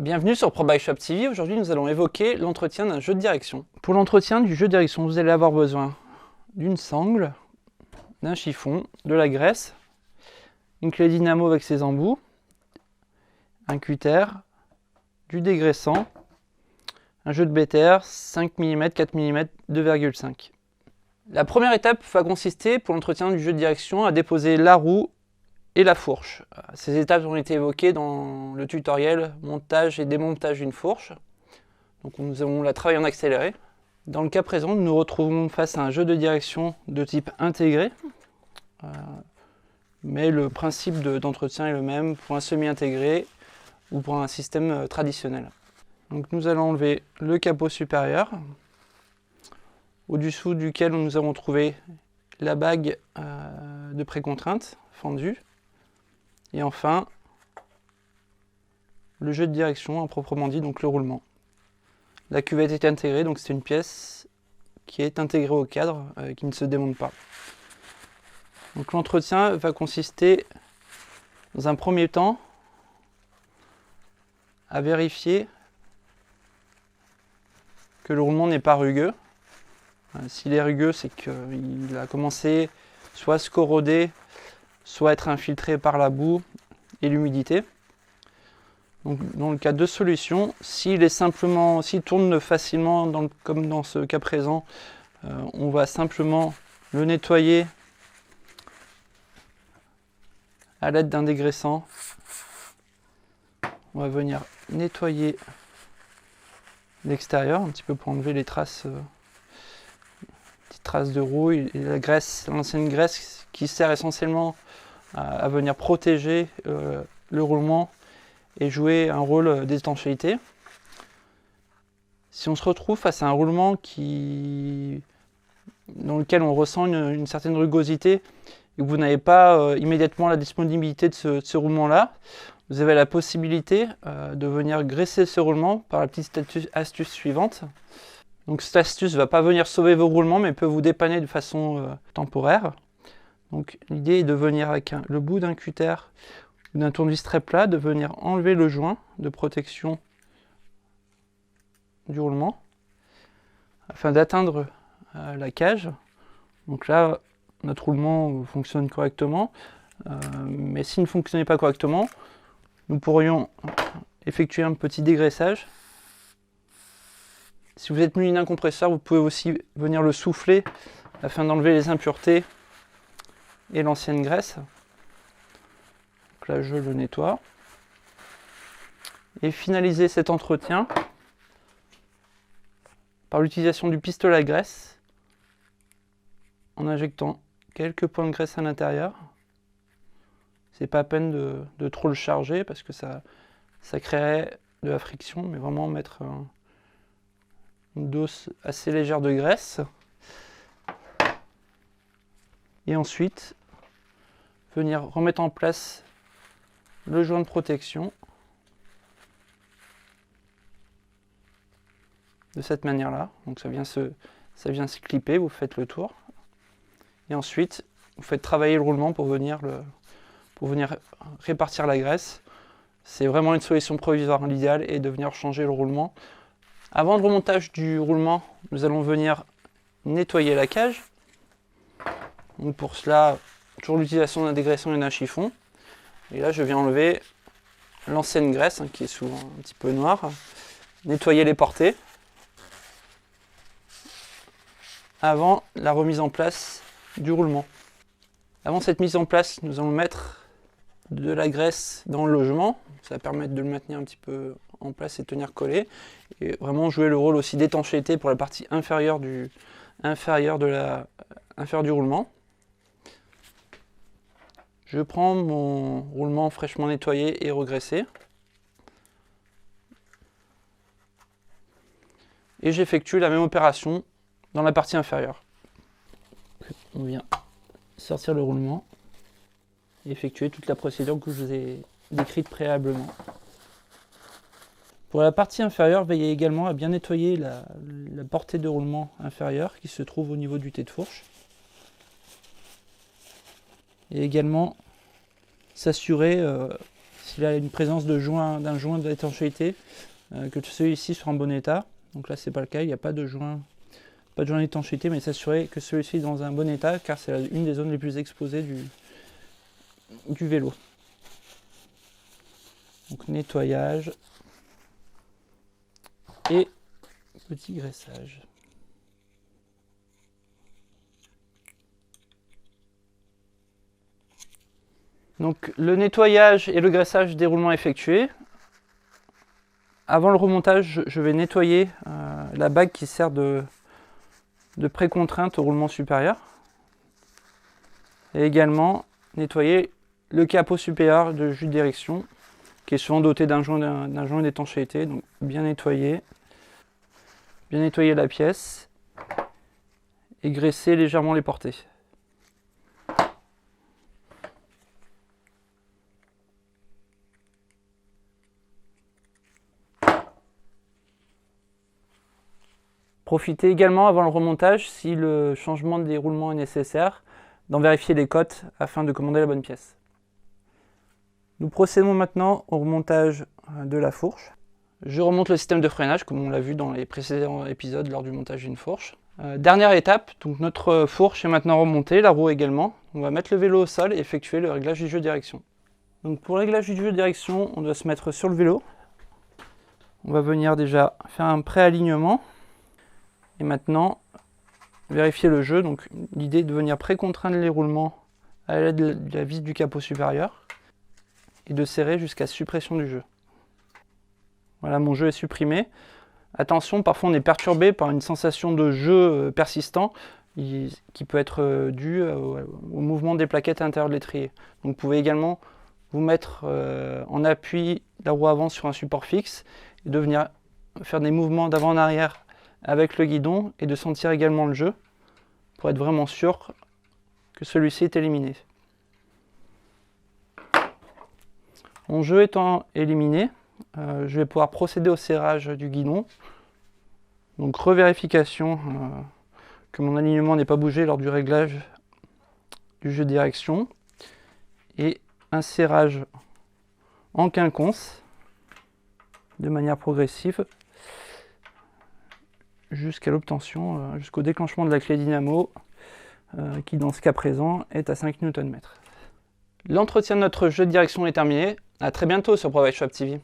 Bienvenue sur Pro Bike Shop TV. Aujourd'hui, nous allons évoquer l'entretien d'un jeu de direction. Pour l'entretien du jeu de direction, vous allez avoir besoin d'une sangle, d'un chiffon, de la graisse, une clé dynamo avec ses embouts, un cutter, du dégraissant, un jeu de BTR 5 mm, 4 mm, 2,5. La première étape va consister pour l'entretien du jeu de direction à déposer la roue et la fourche. Ces étapes ont été évoquées dans le tutoriel montage et démontage d'une fourche. Donc nous allons la travailler en accéléré. Dans le cas présent, nous nous retrouvons face à un jeu de direction de type intégré. Mais le principe d'entretien est le même pour un semi-intégré ou pour un système traditionnel. Donc nous allons enlever le capot supérieur, au-dessous duquel nous avons trouvé la bague de précontrainte fendue. Et enfin, le jeu de direction à proprement dit, donc le roulement. La cuvette est intégrée, donc c'est une pièce qui est intégrée au cadre, qui ne se démonte pas. Donc l'entretien va consister, dans un premier temps, à vérifier que le roulement n'est pas rugueux. S'il est rugueux, c'est qu'il a commencé soit à se corroder, soit à être infiltré par la boue et l'humidité. Donc, dans le cas de solution, s'il tourne facilement, comme dans ce cas présent, on va simplement le nettoyer à l'aide d'un dégraissant. On va venir nettoyer l'extérieur un petit peu pour enlever les traces, petites traces de roue et la graisse, l'ancienne graisse qui sert essentiellement à venir protéger le roulement et jouer un rôle d'étanchéité. Si on se retrouve face à un roulement dans lequel on ressent une certaine rugosité et que vous n'avez pas immédiatement la disponibilité de ce roulement-là, vous avez la possibilité de venir graisser ce roulement par la petite astuce suivante. Donc cette astuce ne va pas venir sauver vos roulements, mais peut vous dépanner de façon temporaire. Donc l'idée est de venir avec le bout d'un cutter ou d'un tournevis très plat, de venir enlever le joint de protection du roulement afin d'atteindre la cage. Donc là, notre roulement fonctionne correctement, mais s'il ne fonctionnait pas correctement, nous pourrions effectuer un petit dégraissage. Si vous êtes muni d'un compresseur, vous pouvez aussi venir le souffler afin d'enlever les impuretés et l'ancienne graisse. Donc là, je le nettoie. Et finaliser cet entretien par l'utilisation du pistolet à graisse en injectant quelques points de graisse à l'intérieur. C'est pas à peine de trop le charger parce que ça créerait de la friction, mais vraiment mettre une dose assez légère de graisse. Et ensuite, venir remettre en place le joint de protection de cette manière-là. Donc ça vient se clipper, vous faites le tour. Et ensuite, vous faites travailler le roulement pour venir répartir la graisse. C'est vraiment une solution provisoire. L'idéal est de venir changer le roulement. Avant le remontage du roulement, nous allons venir nettoyer la cage. Donc pour cela, toujours l'utilisation d'un dégraissant et d'un chiffon. Et là, je viens enlever l'ancienne graisse, qui est souvent un petit peu noire. Nettoyer les portées avant la remise en place du roulement. Avant cette mise en place, nous allons mettre de la graisse dans le logement. Ça va permettre de le maintenir un petit peu en place et tenir collé. Et vraiment jouer le rôle aussi d'étanchéité pour la partie inférieure du roulement. Je prends mon roulement fraîchement nettoyé et regraissé. Et j'effectue la même opération dans la partie inférieure. On vient sortir le roulement et effectuer toute la procédure que je vous ai décrite préalablement. Pour la partie inférieure, veillez également à bien nettoyer la portée de roulement inférieure qui se trouve au niveau du T de fourche. Et également s'assurer, s'il a une présence d'un joint d'étanchéité, que celui-ci soit en bon état. Donc là c'est pas le cas, il n'y a pas de joint d'étanchéité, mais s'assurer que celui-ci est dans un bon état car c'est une des zones les plus exposées du vélo. Donc nettoyage et petit graissage. Donc le nettoyage et le graissage des roulements effectués. Avant le remontage, je vais nettoyer la bague qui sert de pré-contrainte au roulement supérieur. Et également nettoyer le capot supérieur de jus de direction qui est souvent doté d'un joint d'étanchéité. Donc bien nettoyer la pièce et graisser légèrement les portées. Profitez également avant le remontage, si le changement de déroulement est nécessaire, d'en vérifier les cotes afin de commander la bonne pièce. Nous procédons maintenant au remontage de la fourche. Je remonte le système de freinage comme on l'a vu dans les précédents épisodes lors du montage d'une fourche. Dernière étape, donc notre fourche est maintenant remontée, la roue également. On va mettre le vélo au sol et effectuer le réglage du jeu de direction. Donc pour le réglage du jeu de direction, on doit se mettre sur le vélo. On va venir déjà faire un pré-alignement. Et maintenant, vérifier le jeu. Donc l'idée est de venir pré-contraindre les roulements à l'aide de la vis du capot supérieur et de serrer jusqu'à suppression du jeu. Voilà, mon jeu est supprimé. Attention, parfois on est perturbé par une sensation de jeu persistant qui peut être due au mouvement des plaquettes à l'intérieur de l'étrier. Donc vous pouvez également vous mettre en appui la roue avant sur un support fixe et de venir faire des mouvements d'avant en arrière avec le guidon et de sentir également le jeu pour être vraiment sûr que celui-ci est éliminé. Mon jeu étant éliminé, je vais pouvoir procéder au serrage du guidon. Donc revérification que mon alignement n'ait pas bougé lors du réglage du jeu de direction et un serrage en quinconce de manière progressive jusqu'à l'obtention, jusqu'au déclenchement de la clé dynamo qui dans ce cas présent est à 5 Nm. L'entretien de notre jeu de direction est terminé. À très bientôt sur ProBikeShop TV.